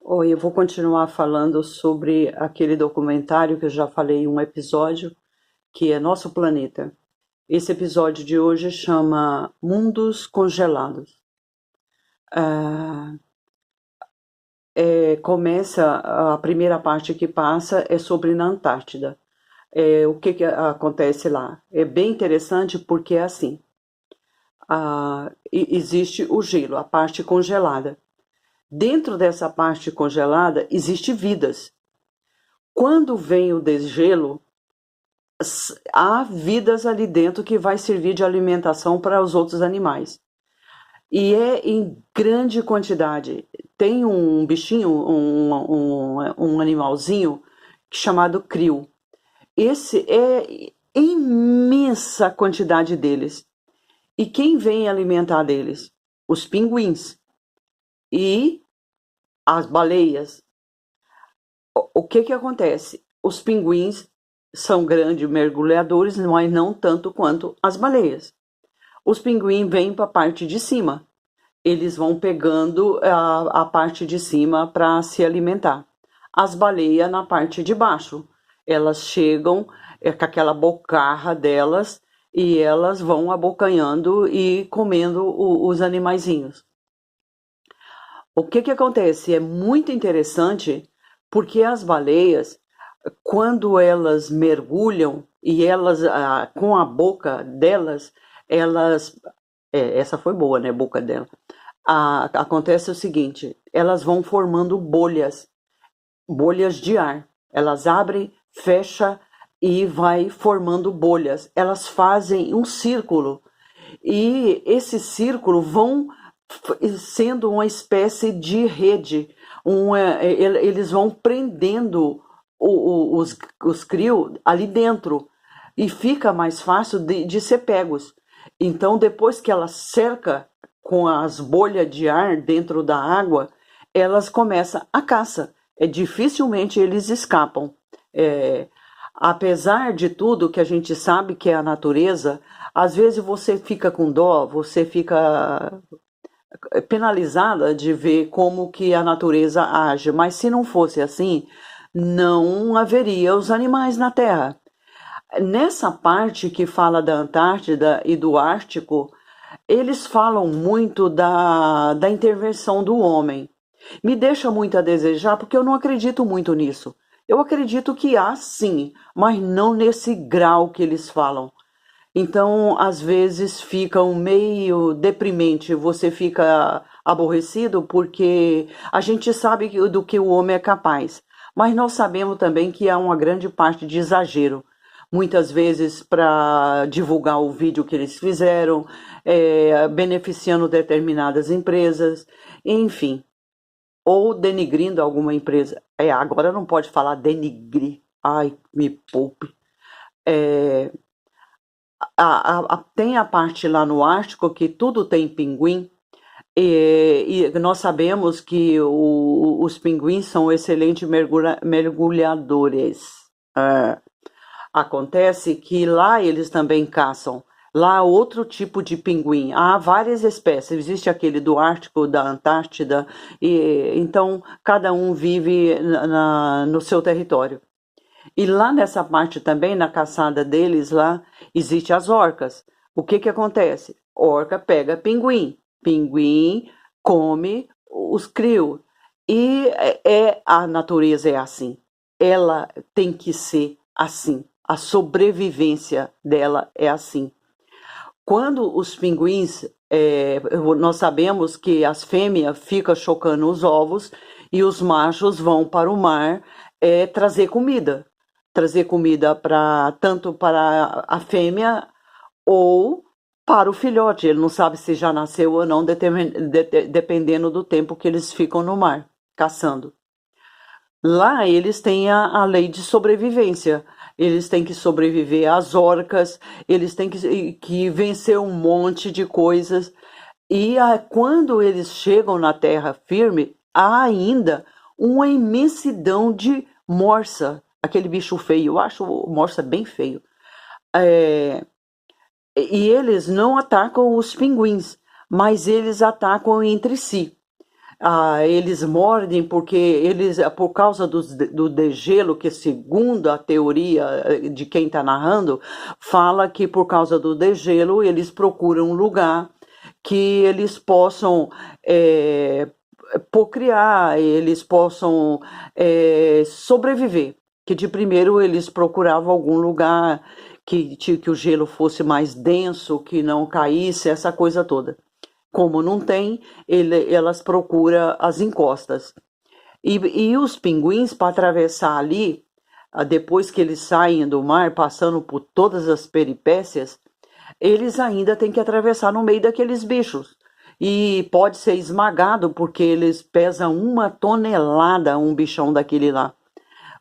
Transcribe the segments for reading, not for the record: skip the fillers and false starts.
Oi, eu vou continuar falando sobre aquele documentário que eu já falei em um episódio, que é Nosso Planeta. Esse episódio de hoje chama Mundos Congelados. Ah, começa, a primeira parte que passa é sobre na Antártida. O que acontece lá? É bem interessante porque é assim, existe o gelo, a parte congelada. Dentro dessa parte congelada existe vidas. Quando vem o desgelo, há vidas ali dentro que vai servir de alimentação para os outros animais. E é em grande quantidade. Tem um bichinho, um animalzinho chamado krill. Esse é imensa quantidade deles. E quem vem alimentar deles? Os pinguins e as baleias. O que que acontece? Os pinguins são grandes mergulhadores, mas não tanto quanto as baleias. Os pinguins vêm para a parte de cima. Eles vão pegando a parte de cima para se alimentar. As baleias na parte de baixo. Elas chegam com aquela bocarra delas e elas vão abocanhando e comendo os animaizinhos. O que que acontece? É muito interessante porque as baleias, quando elas mergulham e elas, com a boca delas, elas. Essa foi boa, né? Boca dela. Acontece o seguinte: elas vão formando bolhas, bolhas de ar. Elas abrem, fecha e vai formando bolhas. Elas fazem um círculo e esse círculo vão sendo uma espécie de rede. Eles vão prendendo os krill ali dentro e fica mais fácil de ser pegos. Então, depois que ela cerca com as bolhas de ar dentro da água, elas começam a caça. Dificilmente eles escapam. É, Apesar de tudo que a gente sabe que é a natureza, às vezes você fica com dó, você fica penalizada de ver como que a natureza age, mas se não fosse assim, não haveria os animais na Terra. Nessa parte que fala da Antártida e do Ártico, eles falam muito da intervenção do homem. Me deixa muito a desejar porque eu não acredito muito nisso. Eu acredito que há sim, mas não nesse grau que eles falam. Então, às vezes fica um meio deprimente, você fica aborrecido porque a gente sabe do que o homem é capaz, mas nós sabemos também que há uma grande parte de exagero. Muitas vezes para divulgar o vídeo que eles fizeram, beneficiando determinadas empresas, enfim, ou denigrindo alguma empresa. Agora não pode falar denigrir, ai, me poupe. É, Tem a parte lá no Ártico que tudo tem pinguim, e nós sabemos que os pinguins são excelentes mergulhadores. É, Acontece que lá eles também caçam. Lá há outro tipo de pinguim. Há várias espécies. Existe aquele do Ártico, da Antártida, e então cada um vive no seu território. E lá nessa parte também, na caçada deles, lá, existe as orcas. O que que acontece? Orca pega pinguim, pinguim come os krill. E a natureza é assim. Ela tem que ser assim. A sobrevivência dela é assim. Quando os pinguins, nós sabemos que as fêmeas ficam chocando os ovos e os machos vão para o mar trazer comida. Trazer comida tanto para a fêmea ou para o filhote. Ele não sabe se já nasceu ou não, dependendo do tempo que eles ficam no mar, caçando. Lá eles têm a lei de sobrevivência. Eles têm que sobreviver às orcas, eles têm que vencer um monte de coisas. E quando eles chegam na terra firme, há ainda uma imensidão de morsa, aquele bicho feio. Eu acho morsa bem feio. É, e eles não atacam os pinguins, mas eles atacam entre si. Eles mordem porque por causa do degelo, que segundo a teoria de quem está narrando, fala que por causa do degelo eles procuram um lugar que eles possam procriar, eles possam sobreviver. Que de primeiro eles procuravam algum lugar que o gelo fosse mais denso, que não caísse, essa coisa toda. Como não tem, elas procuram as encostas. E os pinguins, para atravessar ali, depois que eles saem do mar, passando por todas as peripécias, eles ainda têm que atravessar no meio daqueles bichos. E pode ser esmagado, porque eles pesam 1 tonelada, um bichão daquele lá.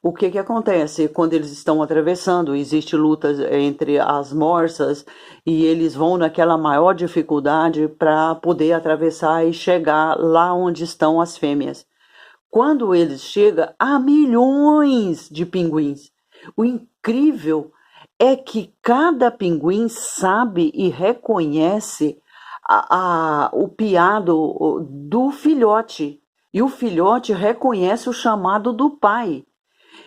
O que acontece quando eles estão atravessando? Existe lutas entre as morsas e eles vão naquela maior dificuldade para poder atravessar e chegar lá onde estão as fêmeas. Quando eles chegam, há milhões de pinguins. O incrível é que cada pinguim sabe e reconhece o piado do filhote. E o filhote reconhece o chamado do pai.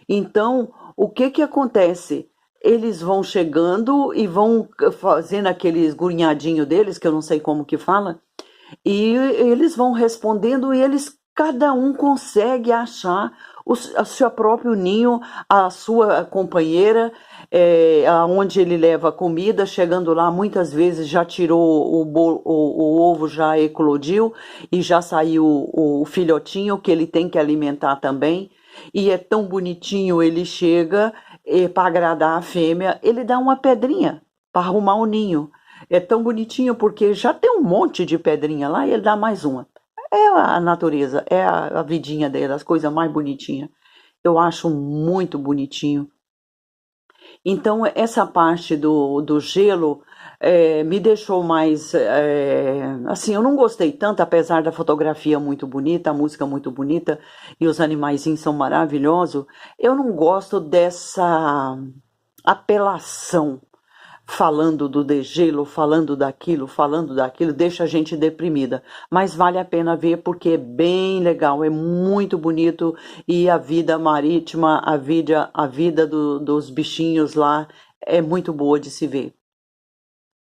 Então, o que acontece? Eles vão chegando e vão fazendo aqueles grunhadinhos deles, que eu não sei como que fala, e eles vão respondendo e cada um consegue achar o seu próprio ninho, a sua companheira, aonde ele leva a comida. Chegando lá, muitas vezes já tirou o ovo, já eclodiu e já saiu o filhotinho que ele tem que alimentar também. E é tão bonitinho, ele chega para agradar a fêmea, ele dá uma pedrinha para arrumar o ninho. É tão bonitinho porque já tem um monte de pedrinha lá e ele dá mais uma. É a natureza, é a vidinha dele, as coisas mais bonitinhas. Eu acho muito bonitinho. Então, essa parte do gelo me deixou mais. Assim, eu não gostei tanto, apesar da fotografia muito bonita, a música muito bonita e os animaizinhos são maravilhosos. Eu não gosto dessa apelação, falando do degelo, falando daquilo, deixa a gente deprimida. Mas vale a pena ver porque é bem legal, é muito bonito. E a vida marítima, a vida dos bichinhos lá é muito boa de se ver.